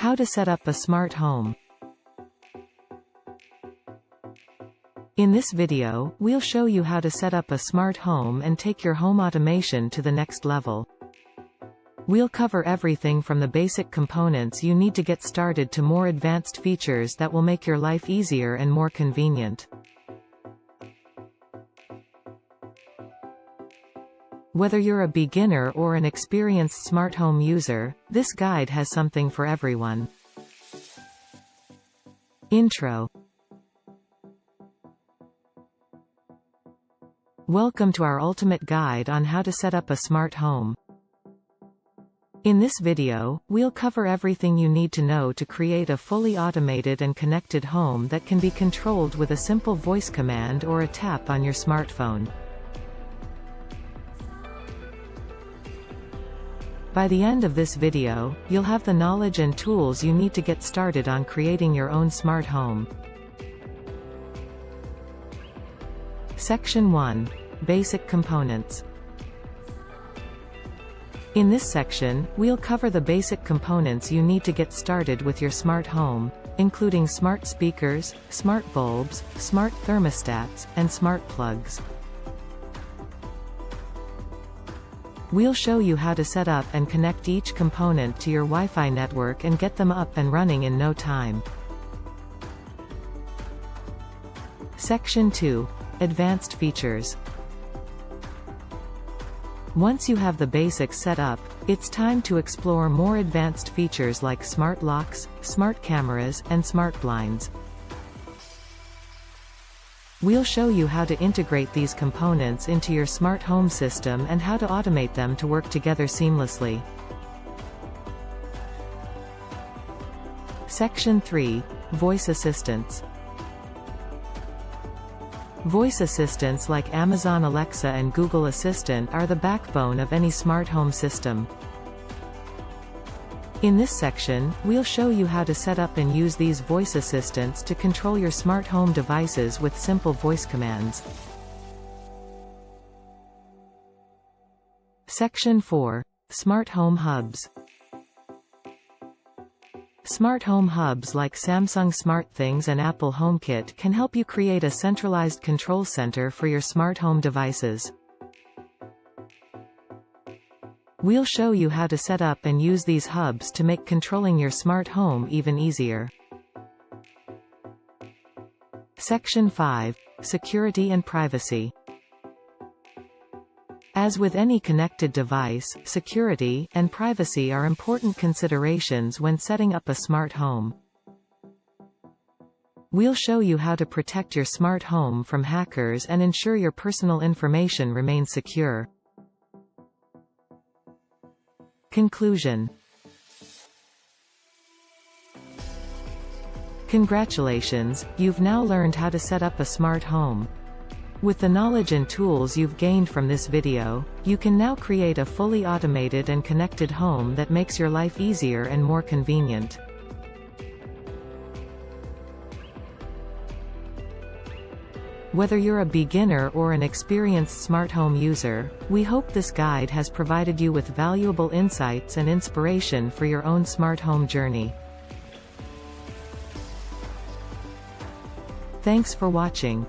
How to set up a smart home. In this video, we'll show you how to set up a smart home and take your home automation to the next level. We'll cover everything from the basic components you need to get started to more advanced features that will make your life easier and more convenient. Whether you're a beginner or an experienced smart home user, this guide has something for everyone. Intro. Welcome to our ultimate guide on how to set up a smart home. In this video, we'll cover everything you need to know to create a fully automated and connected home that can be controlled with a simple voice command or a tap on your smartphone. By the end of this video, you'll have the knowledge and tools you need to get started on creating your own smart home. Section 1. Basic components. In this section, we'll cover the basic components you need to get started with your smart home, including smart speakers, smart bulbs, smart thermostats, and smart plugs. We'll show you how to set up and connect each component to your Wi-Fi network and get them up and running in no time. Section 2. Advanced features. Once you have the basics set up, it's time to explore more advanced features like smart locks, smart cameras, and smart blinds. We'll show you how to integrate these components into your smart home system and how to automate them to work together seamlessly. Section 3. Voice assistants. Voice assistants like Amazon Alexa and Google Assistant are the backbone of any smart home system. In this section, we'll show you how to set up and use these voice assistants to control your smart home devices with simple voice commands. Section 4. Smart home hubs. Smart home hubs like Samsung SmartThings and Apple HomeKit can help you create a centralized control center for your smart home devices. We'll show you how to set up and use these hubs to make controlling your smart home even easier. Section 5. Security and privacy. As with any connected device, security and privacy are important considerations when setting up a smart home. We'll show you how to protect your smart home from hackers and ensure your personal information remains secure. Conclusion. Congratulations, you've now learned how to set up a smart home. With the knowledge and tools you've gained from this video, you can now create a fully automated and connected home that makes your life easier and more convenient. Whether you're a beginner or an experienced smart home user, we hope this guide has provided you with valuable insights and inspiration for your own smart home journey. Thanks for watching.